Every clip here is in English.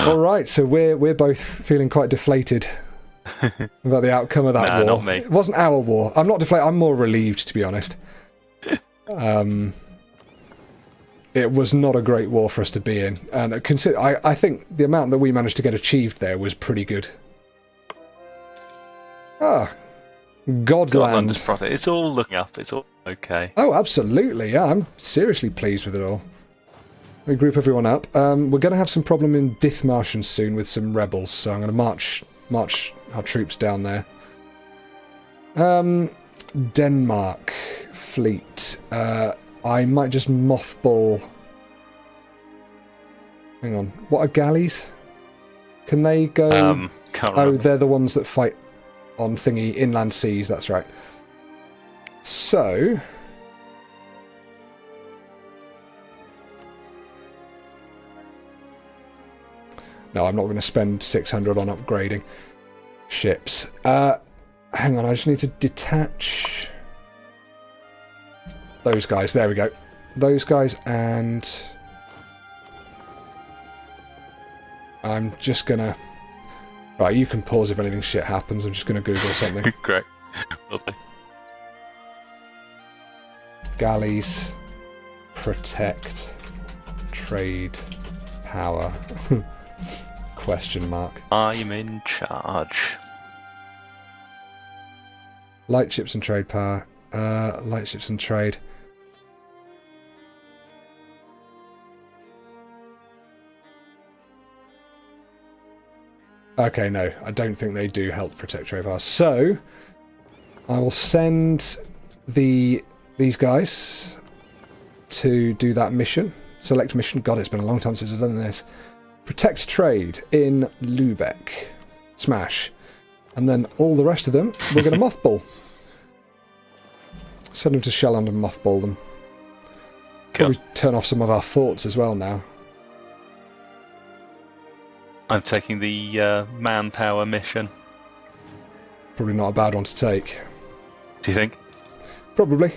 All right, so we're both feeling quite deflated about the outcome of that war. Not me. It wasn't our war. I'm not deflated. I'm more relieved, to be honest. It was not a great war for us to be in, and I think the amount that we managed to get achieved there was pretty good. Ah, Godland. It's all looking up. It's all okay. Oh, absolutely. Yeah, I'm seriously pleased with it all. We group everyone up. We're going to have some problem in Dithmarschen soon with some rebels, so I'm going to march our troops down there. Denmark fleet. I might just mothball... Hang on. What are galleys? Can they go... Can't remember. they're the ones that fight on thingy inland seas, that's right. So... No, I'm not going to spend 600 on upgrading ships. Hang on, I just need to detach... those guys, there we go. Those guys, and... I'm just gonna... Right, you can pause if anything shit happens. I'm just gonna Google something. Great. Lovely. Galleys. Protect. Trade. Power. Question mark. I'm in charge. Light ships and trade power. Light ships and trade. Okay, no, I don't think they do help protect trade power. So, I will send these guys to do that mission. Select mission. God, it's been a long time since I've done this. Protect trade in Lübeck. Smash. And then all the rest of them, we're going to mothball. Send them to Shelland and mothball them. Cool. Probably turn off some of our forts as well now. I'm taking the manpower mission. Probably not a bad one to take. Do you think? Probably.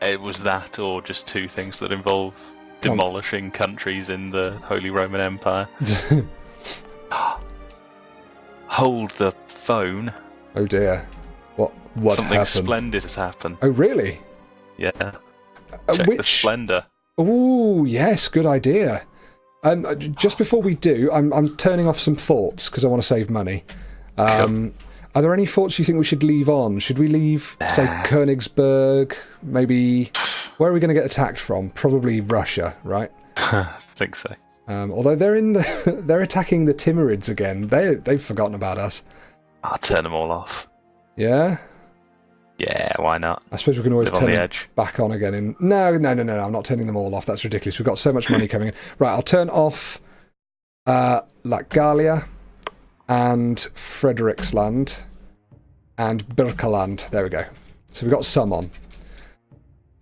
It was that, or just two things that involve demolishing countries in the Holy Roman Empire. Hold the phone. Oh dear. What Something happened? splendid has happened. Oh really? Yeah. Check the splendor. Ooh, yes, good idea. Just before we do, I'm turning off some forts because I want to save money. Are there any forts you think we should leave on? Should we leave, say, Königsberg? Maybe... Where are we going to get attacked from? Probably Russia, right? I think so. Although they're attacking the Timurids again. They've forgotten about us. I'll turn them all off. Yeah? Yeah, why not? I suppose we can always Live turn on the them edge. back on again. No, I'm not turning them all off. That's ridiculous. We've got so much money coming in. Right, I'll turn off Latgalia and Frederiksland and Birkeland. There we go. So we've got some on.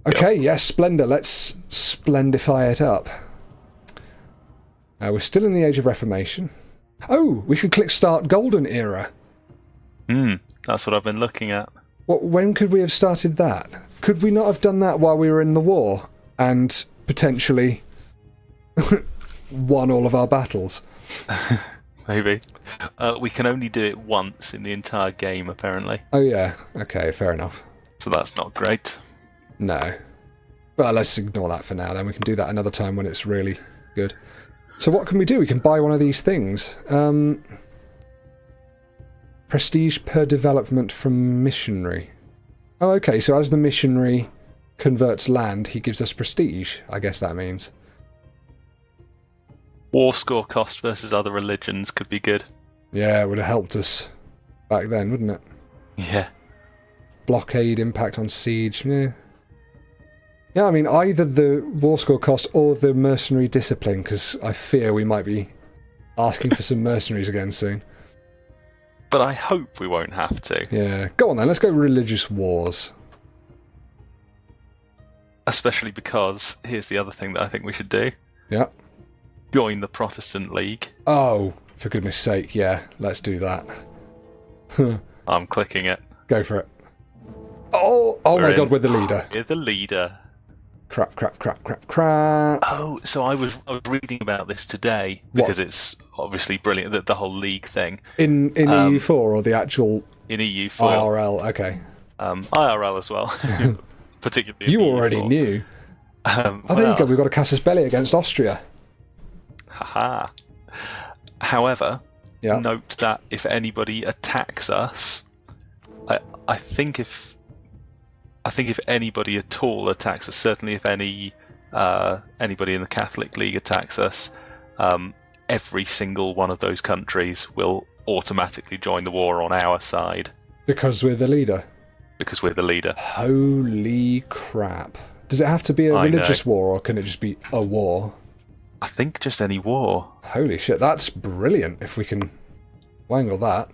Okay, yes, Splendor. Let's splendify it up. We're still in the Age of Reformation. Oh, we can click Start Golden Era. That's what I've been looking at. When could we have started that? Could we not have done that while we were in the war and potentially won all of our battles? Maybe. We can only do it once in the entire game, apparently. Oh yeah, okay, fair enough. So that's not great. No. Well, let's ignore that for now, then we can do that another time when it's really good. So what can we do? We can buy one of these things. Prestige per development from missionary. Oh, okay, so as the missionary converts land, he gives us prestige, I guess that means. War score cost versus other religions could be good. Yeah, it would have helped us back then, wouldn't it? Yeah. Blockade, impact on siege, yeah. Yeah, I mean, either the war score cost or the mercenary discipline, because I fear we might be asking for some mercenaries again soon. But I hope we won't have to. Yeah, go on then, let's go religious wars. Especially because, here's the other thing that I think we should do. Yeah. Join the Protestant League. Oh, for goodness sake, yeah, let's do that. I'm clicking it. Go for it. Oh my god, we're the leader. We're the leader. Crap. Oh, so I was reading about this today because it's obviously brilliant, the whole league thing. In EU4 or the actual in EU4. IRL, okay. IRL as well, particularly. You in already EU4. knew. There you go. We've got a casus belli against Austria. Haha. However, Yeah. note that if anybody attacks us, I think if anybody at all attacks us, certainly if anybody in the Catholic League attacks us, every single one of those countries will automatically join the war on our side. Because we're the leader. Because we're the leader. Holy crap. Does it have to be a religious war, or can it just be a war? I think just any war. Holy shit, that's brilliant if we can wangle that.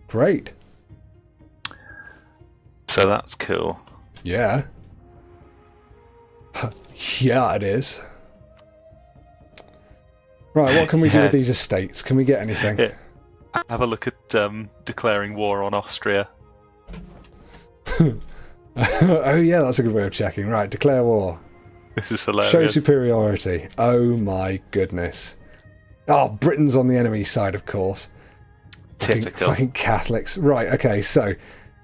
Great. So that's cool. Yeah. Yeah, it is. Right, what can we do with these estates? Can we get anything? Yeah. Have a look at declaring war on Austria. Oh yeah, that's a good way of checking. Right, declare war. This is hilarious. Show superiority. Oh my goodness. Oh, Britain's on the enemy side, of course. Typical. Fucking Catholics. Right, okay, so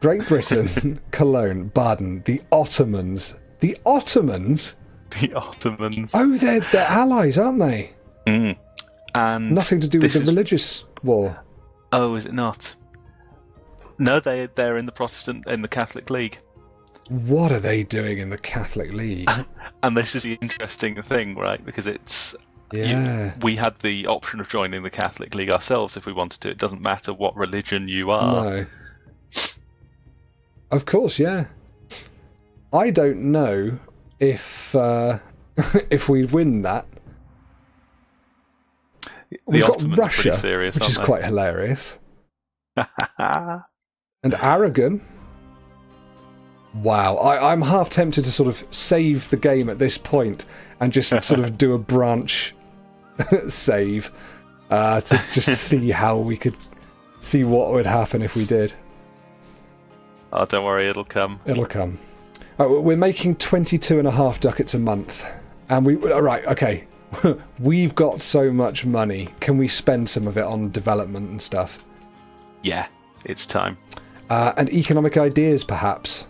Great Britain, Cologne, Baden, the Ottomans. The Ottomans? The Ottomans. Oh, they're allies, aren't they? Mm. And nothing to do with the religious war. Oh, is it not? No, they're in the Catholic League. What are they doing in the Catholic League? And this is the interesting thing, right? Because it's we had the option of joining the Catholic League ourselves if we wanted to. It doesn't matter what religion you are. No. Of course, yeah. I don't know if if we win that. We've got Russia, serious, which is they? quite hilarious. And Aragon. Wow, I'm half tempted to sort of save the game at this point and just sort of do a branch save to just see how we could see what would happen if we did. Oh, don't worry, it'll come. It'll come. We're making 22.5 ducats a month, and right, okay. We've got so much money. Can we spend some of it on development and stuff? Yeah, it's time. And economic ideas, perhaps.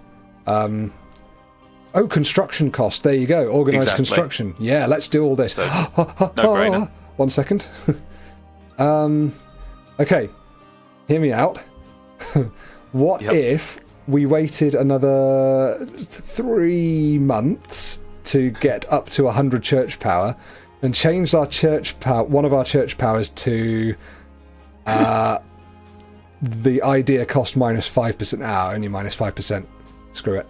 Construction cost. There you go. Organised construction. Yeah, let's do all this. So, no-brainer. 1 second. Okay, hear me out. What if we waited another 3 months to get up to 100 church power and changed our church power, one of our church powers, to the idea cost minus 5%. Only minus 5%. Screw it.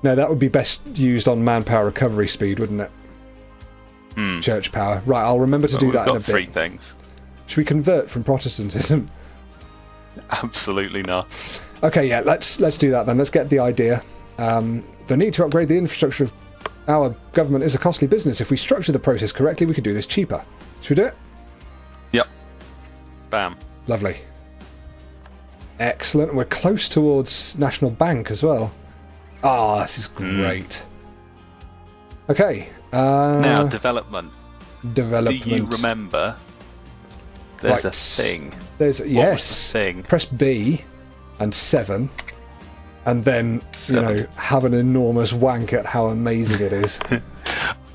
No, that would be best used on manpower recovery speed, wouldn't it? Church power. Right, I'll remember to do that in a bit. We've got 3 things. Should we convert from Protestantism? Absolutely not. Okay, yeah, let's do that then. Let's get the idea. The need to upgrade the infrastructure of our government is a costly business. If we structure the process correctly, we could do this cheaper. Should we do it? Yep. Bam. Lovely. Excellent. We're close towards National Bank as well. Ah, this is great. Okay. Now, development. Development. Do you remember? There's a thing. There's What yes. was the thing? Press B and 7, and then 7. have an enormous wank at how amazing it is.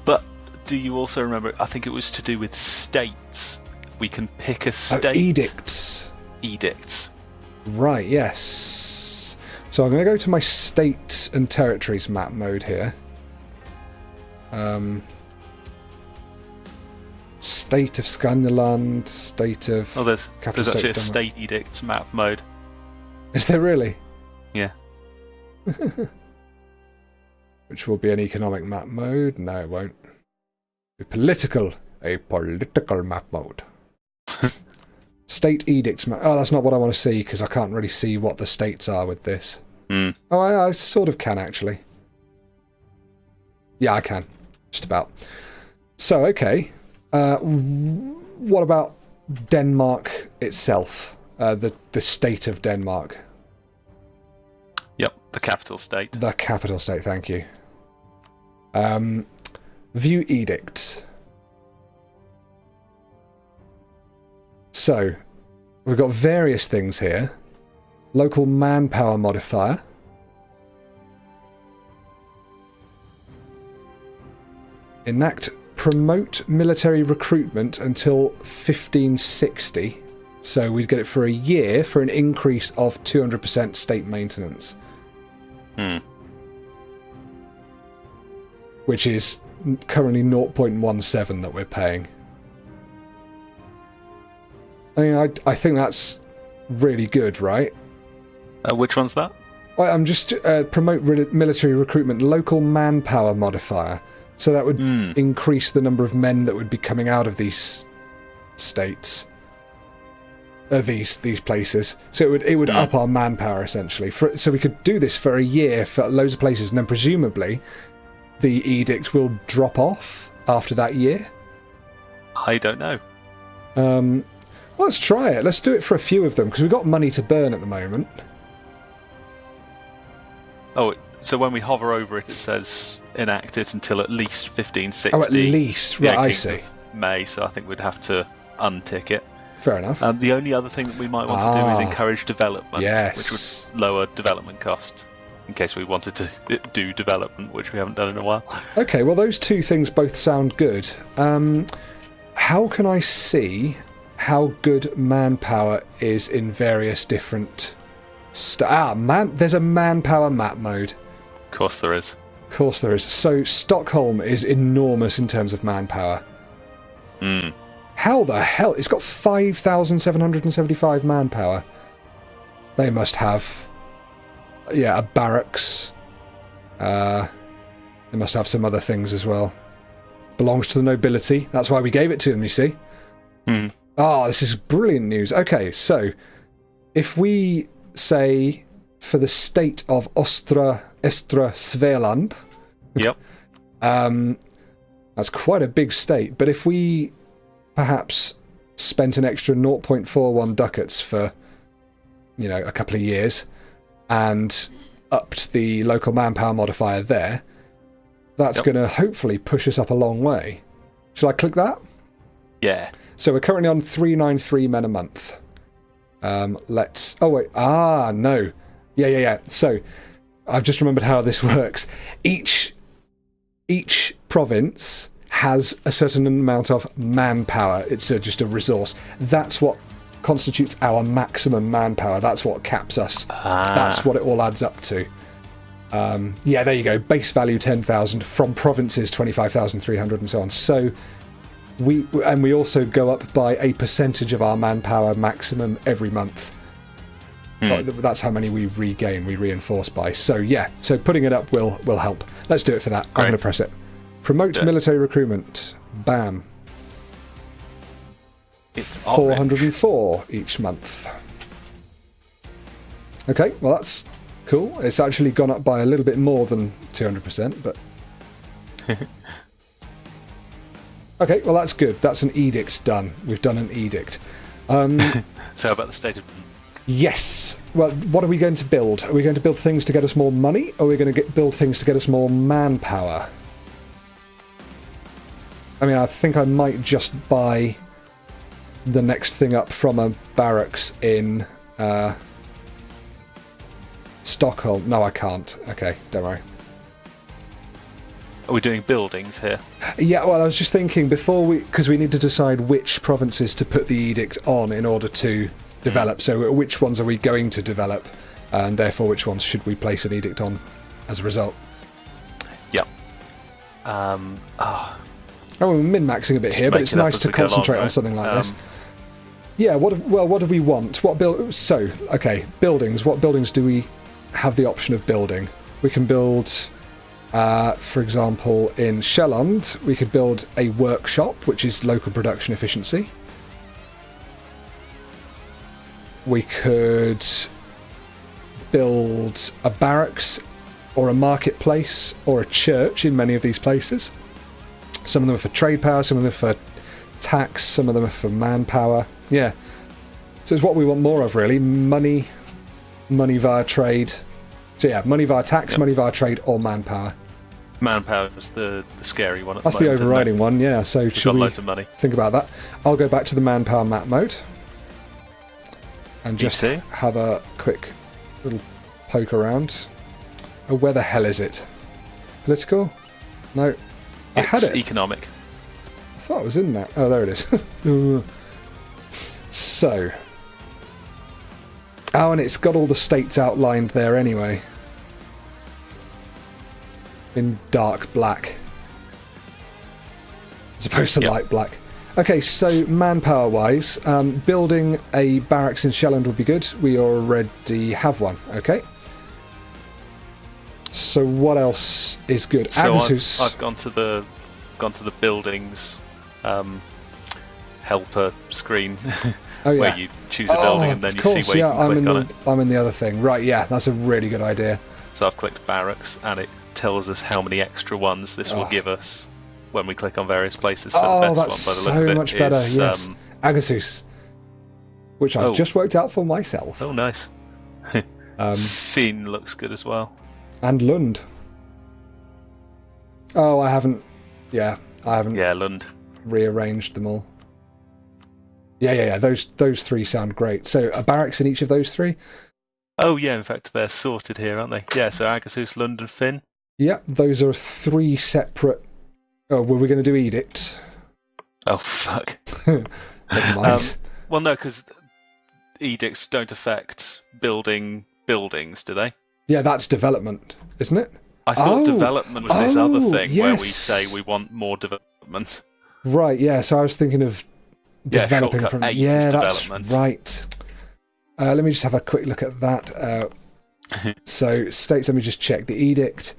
But do you also remember? I think it was to do with states. We can pick a state. Oh, edicts. Edicts. Right. Yes. So I'm going to go to my states and territories map mode here. State of Scanderland, state of... Oh, there's actually a Denmark. state edicts map mode. Is there really? Yeah. Which will be an economic map mode? No, it won't. A political map mode. State edicts map... Oh, that's not what I want to see, because I can't really see what the states are with this. Oh, I sort of can, actually. Yeah, I can. Just about. So, okay. What about Denmark itself? The state of Denmark. Yep. The capital state. The capital state, thank you. View edict. So, we've got various things here. Local manpower modifier. Promote military recruitment until 1560. So we'd get it for a year for an increase of 200% state maintenance. Which is currently 0.17 that we're paying. I mean, I think that's really good, right? Which one's that? I'm just promote military recruitment, local manpower modifier. So that would increase the number of men that would be coming out of these states, these places. So it would up our manpower essentially. So we could do this for a year for loads of places, and then presumably the edict will drop off after that year. I don't know. Well, let's try it. Let's do it for a few of them because we've got money to burn at the moment. Oh, so when we hover over it, it says enact it until at least 1560. Oh, at least. Right, I see. May, so I think we'd have to untick it. Fair enough. The only other thing that we might want to do is encourage development, yes, which would lower development cost, in case we wanted to do development, which we haven't done in a while. Okay, well, those two things both sound good. How can I see how good manpower is in various different... there's a manpower map mode. Of course there is. Of course there is. So Stockholm is enormous in terms of manpower. How the hell? It's got 5,775 manpower. They must have... a barracks. They must have some other things as well. Belongs to the nobility. That's why we gave it to them, you see. This is brilliant news. Okay, so if we say for the state of Östra Svealand. Yep. That's quite a big state, but if we perhaps spent an extra 0.41 ducats for, a couple of years and upped the local manpower modifier there, that's going to hopefully push us up a long way. Shall I click that? Yeah. So we're currently on 393 men a month. Let's... Oh, wait. No. Yeah. So, I've just remembered how this works. Each province has a certain amount of manpower. It's just a resource. That's what constitutes our maximum manpower. That's what caps us. That's what it all adds up to. There you go. Base value 10,000. From provinces 25,300 and so on. So... We also go up by a percentage of our manpower maximum every month. That's how many we regain, we reinforce by. So so putting it up will help. Let's do it for that. I'm going to press it. Promote military recruitment. Bam. It's 404 each month. Okay, well that's cool. It's actually gone up by a little bit more than 200%, but... Okay, well that's good. That's an edict done. We've done an edict. So about the state of... Yes. Well, what are we going to build? Are we going to build things to get us more money, or are we going to build things to get us more manpower? I mean, I think I might just buy the next thing up from a barracks in Stockholm. No, I can't. Okay, don't worry. Are we doing buildings here? Yeah, well, I was just thinking because we need to decide which provinces to put the edict on in order to develop. So which ones are we going to develop, and therefore which ones should we place an edict on as a result? Yeah. We're min-maxing a bit here, but it's nice to concentrate on something like this. Yeah, what do we want? Buildings. What buildings do we have the option of building? We can build... for example, in Sjælland, we could build a workshop, which is local production efficiency. We could build a barracks or a marketplace or a church in many of these places. Some of them are for trade power, some of them are for tax, some of them are for manpower. Yeah. So it's what we want more of, really. Money via trade So yeah, money via tax, money via trade, or manpower. Manpower is the scary one. That's the overriding one, yeah. So should we loads of money. Think about that? I'll go back to the manpower map mode and just have a quick little poke around. Oh, where the hell is it? Political? No, I had it. Economic. I thought it was in that. Oh, there it is. So, oh, and it's got all the states outlined there anyway. In dark black. As opposed to light black. Okay, so manpower-wise, building a barracks in Shelland would be good. We already have one, okay? So what else is good? So I've gone to the buildings helper screen where you choose a building and then you see where you can click on it. I'm in the other thing. Right, yeah, that's a really good idea. So I've clicked barracks and it tells us how many extra ones this will give us when we click on various places. So the best that's one by the look of it much better, is, yes. Agasus, which I just worked out for myself. Oh, nice. Finn looks good as well. And Lund. Oh, I haven't. Yeah, Lund. Rearranged them all. Yeah. Those three sound great. So a barracks in each of those three. Oh yeah, in fact they're sorted here, aren't they? Yeah. So Agasus, Lund, and Finn. Yeah, those are three separate. Oh, were we going to do edict? Oh fuck. Never mind. Well, no, because edicts don't affect buildings, do they? Yeah, that's development, isn't it? I thought development was this other thing where we say we want more development. Right, yeah, so I was thinking of developing from... Yeah, that's right. Let me just have a quick look at that. So, states, let me just check the edict.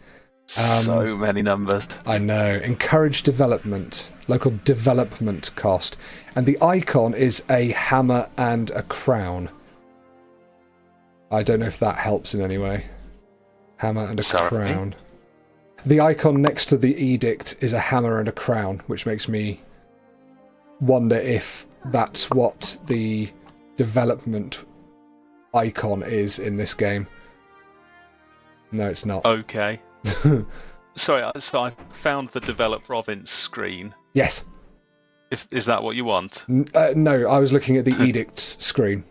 So many numbers. I know. Encourage development. Local development cost. And the icon is a hammer and a crown. I don't know if that helps in any way. Hammer and a crown. The icon next to the edict is a hammer and a crown, which makes me wonder if that's what the development icon is in this game. No, it's not. Okay. Sorry, so I found the develop province screen. Yes. Is that what you want? No, I was looking at the edicts screen.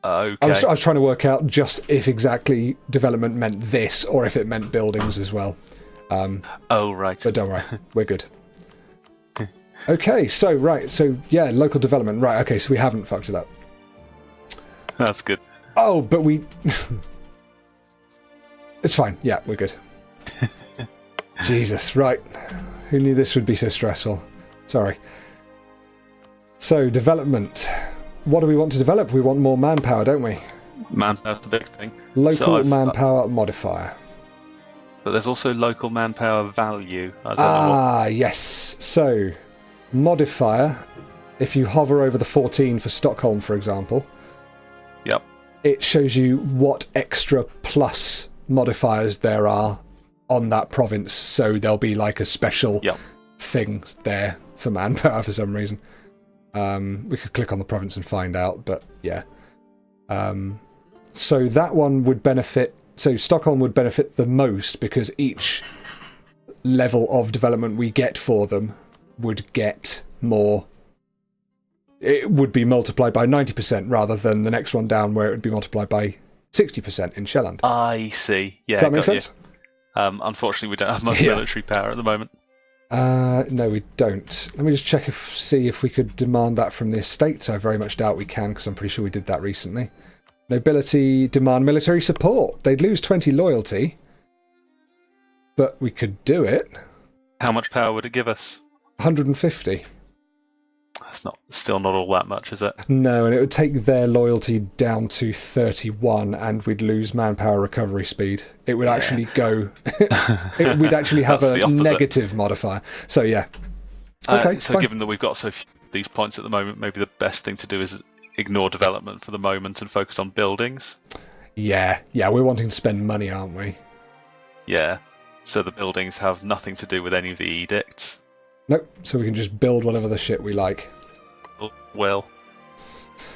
Okay. I was trying to work out just if exactly development meant this or if it meant buildings as well. Right. But don't worry, we're good. Okay, so local development. Right, okay, so we haven't fucked it up. That's good. Oh, but we... It's fine, yeah, we're good. Jesus, right. Who knew this would be so stressful? Sorry. So, development. What do we want to develop? We want more manpower, don't we? Manpower's the big thing. Local manpower modifier. But there's also local manpower value. I don't know what... yes. So, modifier, if you hover over the 14 for Stockholm, for example, yep, it shows you what extra plus modifiers there are on that province. So there'll be like a special thing there for manpower for some reason. We could click on the province and find out, but yeah. So that one would benefit... So Stockholm would benefit the most because each level of development we get for them would get more... It would be multiplied by 90% rather than the next one down where it would be multiplied by 60% in Shelland. I see. Yeah, does that make sense? Unfortunately, we don't have much military power at the moment. No, we don't. Let me just check see if we could demand that from the estates. I very much doubt we can because I'm pretty sure we did that recently. Nobility demand military support. They'd lose 20 loyalty, but we could do it. How much power would it give us? 150. That's still not all that much, is it? No, and it would take their loyalty down to 31, and we'd lose manpower recovery speed. It would actually go... we'd actually have a negative modifier. So, yeah. Okay, so given that we've got so few of these points at the moment, maybe the best thing to do is ignore development for the moment and focus on buildings. Yeah, we're wanting to spend money, aren't we? Yeah, so the buildings have nothing to do with any of the edicts. Nope, so we can just build whatever the shit we like. Well,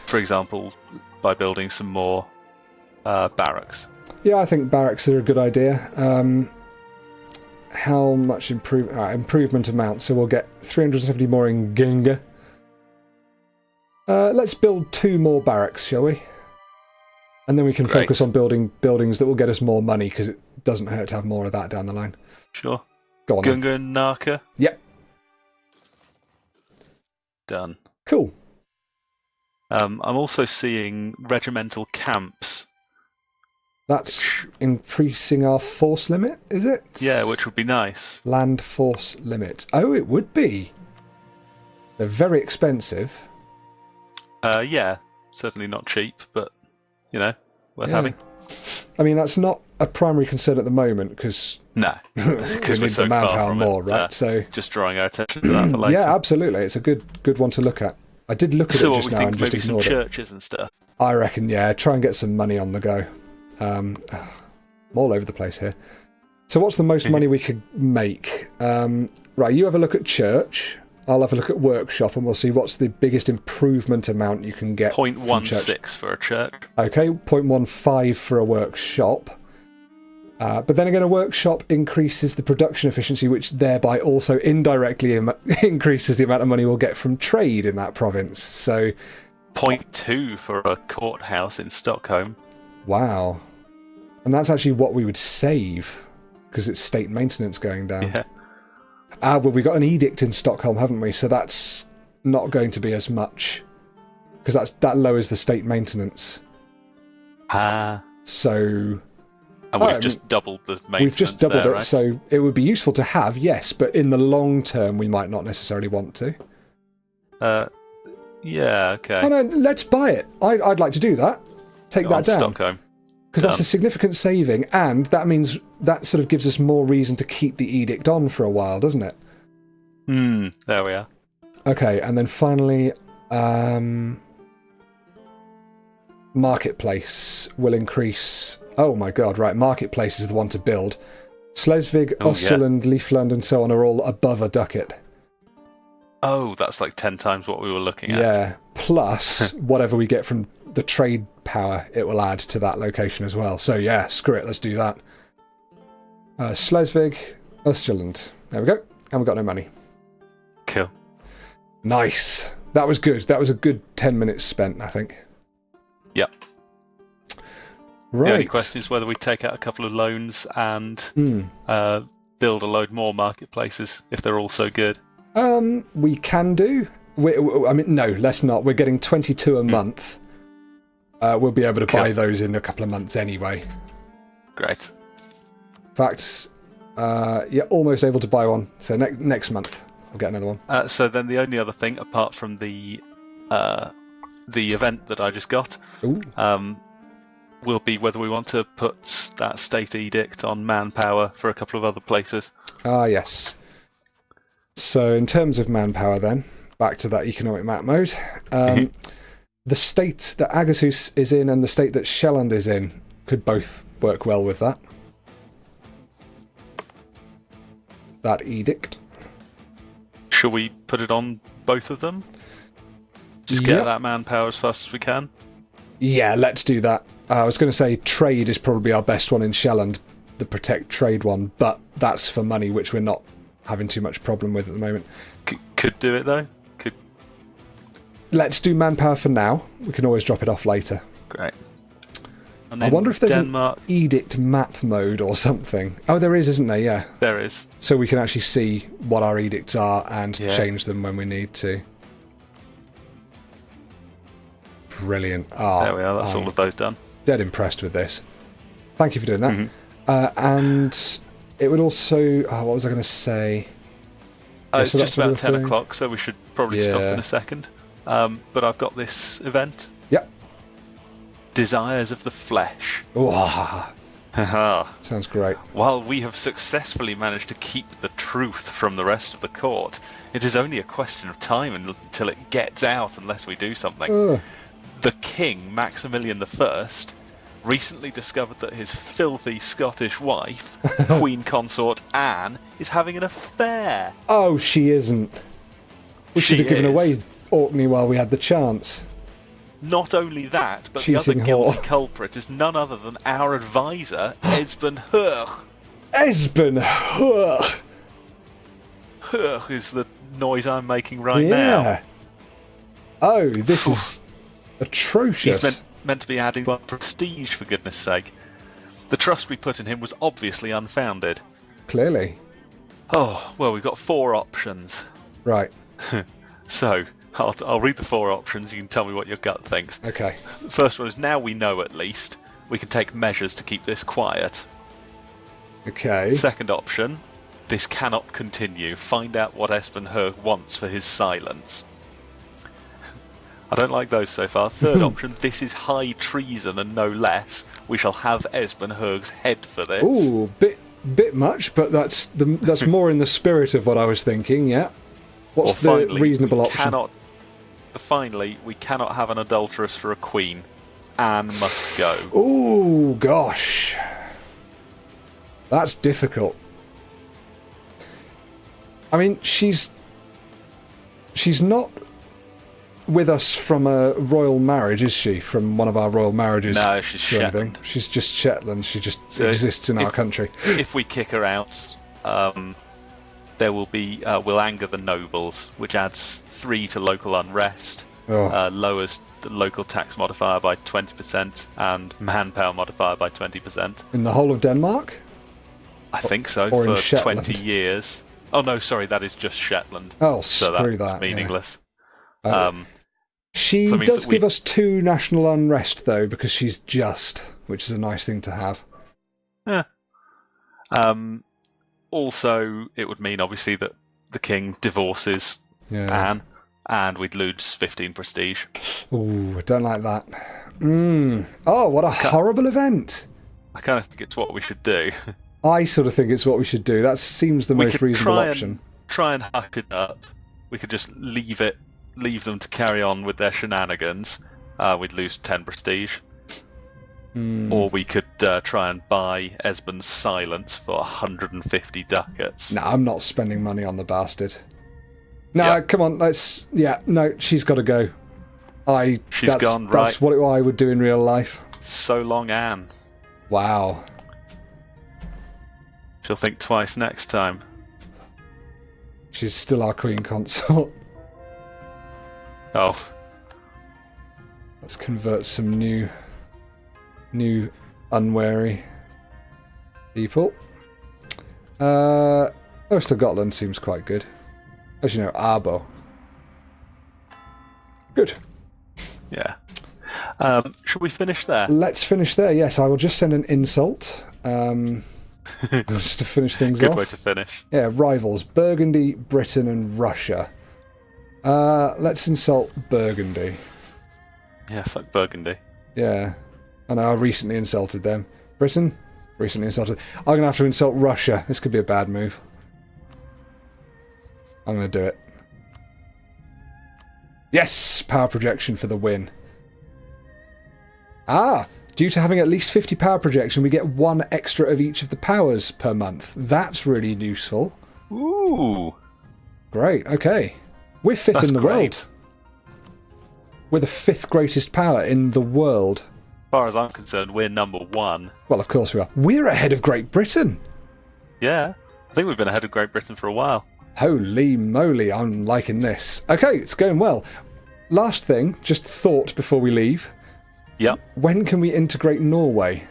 for example, by building some more barracks. Yeah, I think barracks are a good idea. How much improvement amount? So we'll get 370 more in Ginga. Let's build 2 more barracks, shall we? And then we can focus on building buildings that will get us more money, because it doesn't hurt to have more of that down the line. Sure. Go on. Gunga and Naka? Yep. Done. Cool. I'm also seeing regimental camps. That's increasing our force limit, is it? Yeah, which would be nice. Land force limit. Oh, it would be. They're very expensive. Yeah, certainly not cheap, but, worth having. I mean, that's not a primary concern at the moment, because No, we because we're need so the far manpower from more, it. right? So just drawing our attention to that for later. yeah, absolutely. It's a good one to look at. I did look at it just now and just maybe some ignored it. churches and stuff. I reckon, yeah. Try and get some money on the go. I'm all over the place here. So what's the most money we could make? Right, you have a look at church. I'll have a look at workshop, and we'll see what's the biggest improvement amount you can get. 0.16 for a church. Okay, 0.15 for a workshop. But then again, a workshop increases the production efficiency, which thereby also indirectly increases the amount of money we'll get from trade in that province. So, 0.2 for a courthouse in Stockholm. Wow. And that's actually what we would save, because it's state maintenance going down. Yeah. Well, we got an edict in Stockholm, haven't we? So that's not going to be as much, because that lowers the state maintenance. So... And we've just doubled the maintenance. We've just doubled there, it, right? so it would be useful to have, yes, but in the long term we might not necessarily want to. Yeah, okay. Oh no, let's buy it. I'd like to do that. Take that down. Stockholm. Because that's a significant saving, and that means that sort of gives us more reason to keep the edict on for a while, doesn't it? There we are. Okay, and then finally, marketplace will increase. Oh my god, right, marketplace is the one to build. Schleswig, Österland, Liefland, and so on are all above a ducat. Oh, that's like 10 times what we were looking at. Yeah, plus whatever we get from the trade power it will add to that location as well. So yeah, screw it, let's do that. Schleswig, Österland. There we go. And we've got no money. Cool. Nice. That was good. That was a good 10 minutes spent, I think. Yep. Right. The only question is whether we take out a couple of loans and build a load more marketplaces if they're all so good. We can do. I mean, no, let's not. We're getting 22 a month. We'll be able to buy those in a couple of months anyway. Great. In fact, yeah, almost able to buy one. So next month I'll get another one. So then the only other thing, apart from the event that I just got, will be whether we want to put that state edict on manpower for a couple of other places. Yes. So in terms of manpower then, back to that economic map mode, the state that Agasus is in and the state that Shelland is in could both work well with that. That edict. Shall we put it on both of them? Just get that manpower as fast as we can? Yeah, let's do that. I was going to say trade is probably our best one in Shelland, the protect trade one, but that's for money, which we're not having too much problem with at the moment. Could do it though. Let's do manpower for now. We can always drop it off later. Great. And I wonder if there's Denmark... an edict map mode or something. Oh, there is, isn't there? Yeah. There is. So we can actually see what our edicts are and change them when we need to. Brilliant. There we are. That's all of those done. Dead impressed with this. Thank you for doing that. And it would also... what was I going to say? It's just about 10 o'clock, so we should probably stop in a second. But I've got this event. Yep. Desires of the Flesh. Sounds great. While we have successfully managed to keep the truth from the rest of the court, it is only a question of time until it gets out unless we do something. The King, Maximilian I, recently discovered that his filthy Scottish wife, Queen Consort Anne, is having an affair. Oh, she isn't. We should have given away Orkney while we had the chance. Not only that, but Cheating the other guilty whore. culprit is none other than our advisor, Esben Hurch. Esben Hurch. Hurch is the noise I'm making right Yeah. now. Oh, this is atrocious. He's meant to be adding one prestige, for goodness sake. The trust we put in him was obviously unfounded. Clearly. Oh, well, we've got 4 options. Right. So, I'll read the 4 options. You can tell me what your gut thinks. Okay. The first one is, now we know at least, we can take measures to keep this quiet. Okay. Second option, this cannot continue. Find out what Esben Hurch wants for his silence. I don't like those so far. Third option, this is high treason and no less. We shall have Esben Hurch's head for this. Ooh, bit much, but that's more in the spirit of what I was thinking. Yeah. What's Or the finally, reasonable option? Finally, we cannot have an adulteress for a queen. Anne must go. Ooh, gosh. That's difficult. I mean, she's not with us from a royal marriage, is she? From one of our royal marriages? No, she's Shetland. She's just Shetland. She just exists in our country. If we kick her out, there will be will anger the nobles, which adds 3 to local unrest, lowers the local tax modifier by 20% and manpower modifier by 20%. In the whole of Denmark? I think so, or in for Shetland? 20 years. Oh no, sorry, that is just Shetland. Oh, so screw that's that. meaningless. She So it means does that give us 2 national unrest, though, because she's just, which is a nice thing to have. Yeah. Also, it would mean, obviously, that the king divorces Anne, and we'd lose 15 prestige. Ooh, I don't like that. Oh, what a horrible event. I kind of think it's what we should do. I sort of think it's what we should do. That seems the most reasonable option. Try and hack it up. We could just leave them to carry on with their shenanigans. We'd lose 10 prestige. Or we could try and buy Esben's silence for 150 ducats. No, I'm not spending money on the bastard. No, come on, let's... Yeah, no, she's got to go. She's gone, right. That's what I would do in real life. So long, Anne. Wow. She'll think twice next time. She's still our queen consort. Oh. Let's convert some new unwary people. Most of Gotland seems quite good. As you know, Arbo. Good. Yeah. Should we finish there? Let's finish there, yes. I will just send an insult. Just to finish things off. Good way to finish. Yeah, rivals. Burgundy, Britain and Russia. Let's insult Burgundy. Yeah, fuck Burgundy. Yeah. I know, I recently insulted them. Britain? Recently insulted. I'm going to have to insult Russia. This could be a bad move. I'm going to do it. Yes! Power projection for the win. Due to having at least 50 power projection, we get 1 extra of each of the powers per month. That's really useful. Ooh. Great, okay. We're 5th in the world. We're the 5th greatest power in the world. As far as I'm concerned, we're number 1. Well, of course we are. We're ahead of Great Britain. Yeah. I think we've been ahead of Great Britain for a while. Holy moly, I'm liking this. Okay, it's going well. Last thing, just thought before we leave. Yep. When can we integrate Norway?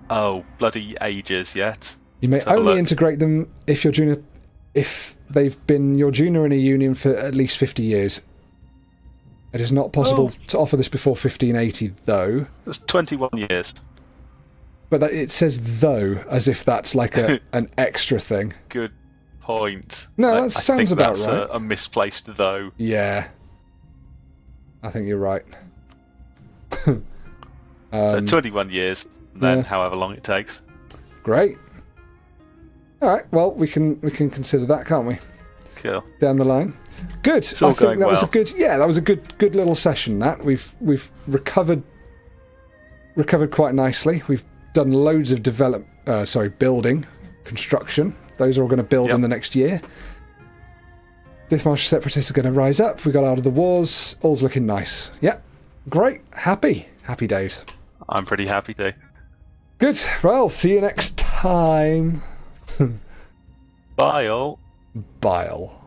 Oh, bloody ages yet. You may only integrate them if they've been your junior in a union for at least 50 years. It is not possible to offer this before 1580, though. It's 21 years. But it says though, as if that's like an extra thing. Good point. No, that sounds about right. right. A misplaced though. Yeah. I think you're right. So 21 years, and then however long it takes. Great. All right. Well, we can consider that, can't we? Cool. Down the line. Good. It's all I think going that was a well. good. Yeah, that was a good little session. That we've recovered quite nicely. We've done loads of building, construction. Those are all going to build in the next year. Dithmarsh separatists are going to rise up. We got out of the wars. All's looking nice. Yeah, great. Happy days. I'm pretty happy too. Good. Well, see you next time. Bye all. Bile.